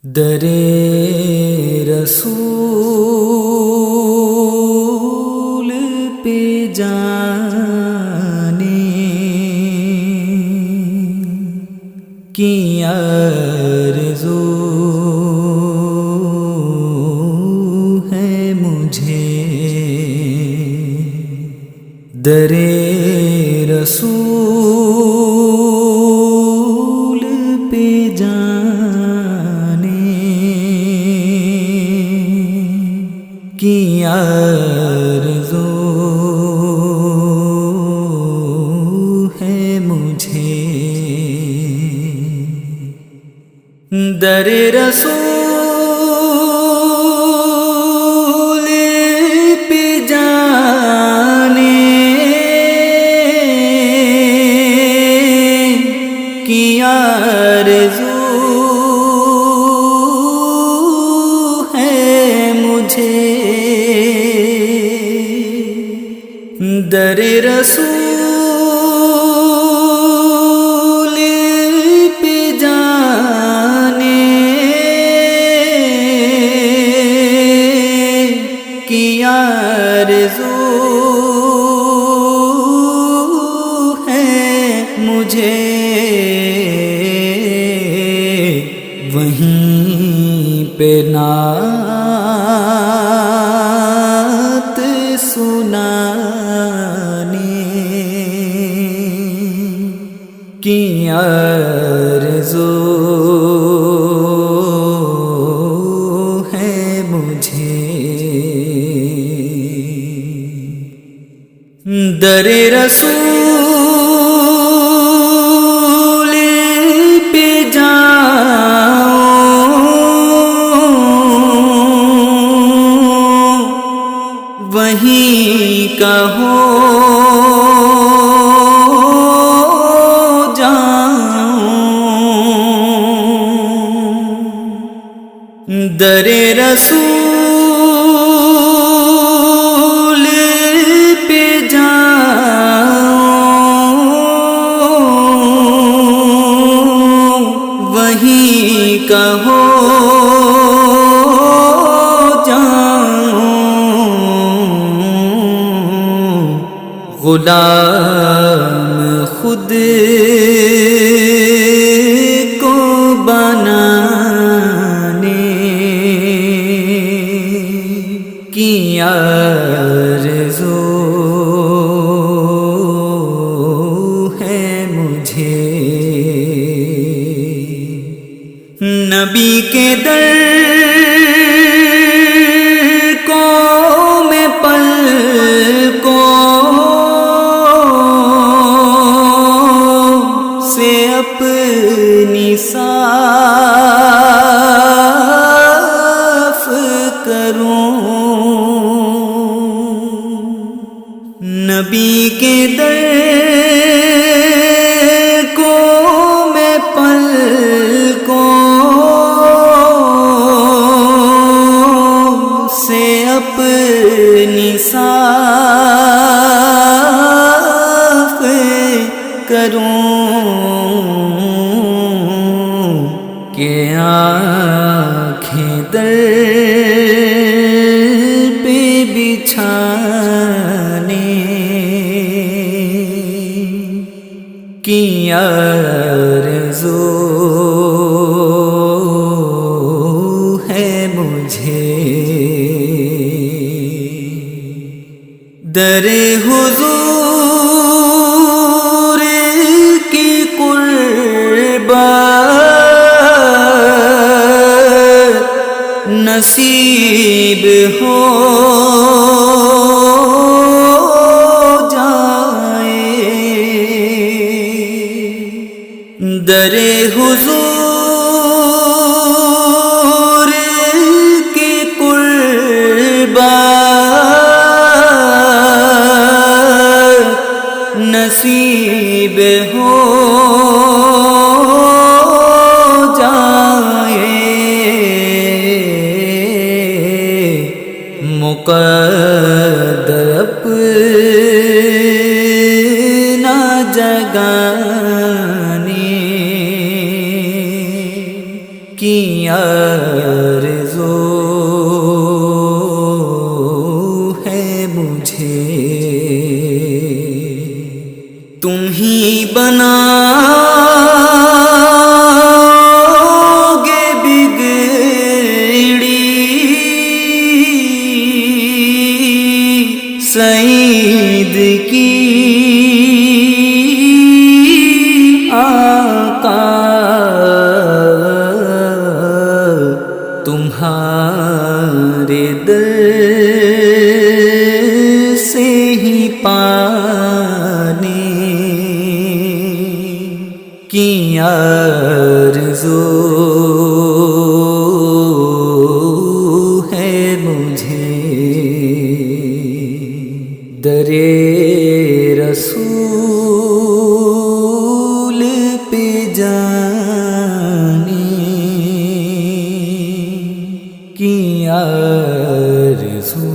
در رسول پہ جانے کی آرزو ہے مجھے، در رسول پہ جانے کی آرزو ہے مجھے، در رسول پہ جانے کی آرزو ہے مجھے، در رسول پہ جانے کی آرزو ہے مجھے، وہیں پہ نعت سنانے کی آرزو ہے مجھے، در رسول پہ جاؤں، وہیں کا ہو جاؤں، در رسول پہ جاؤں، وہیں کا ہو غلام خود کو بنانے کی آرزو ہے مجھے، نبی کے در کو میں اپنی صاف کروں، نبی کے در کو میں پلکوں سے اپنی صاف کروں، کہ آنکھیں در پہ بچھانے کی آرزو ہے مجھے، در حضور کی قربت نصیب ہو جائے، در حضور کی قربت نصیب ہو جائے، مقدر اپنا جگانے کی آرزو ہے مجھے تم ہی بناؤگے بگڑی سعید کی آقا تمہارے در سے ہی پانے کی آرزو ہے مجھے در رسول پہ جانے کی آرزو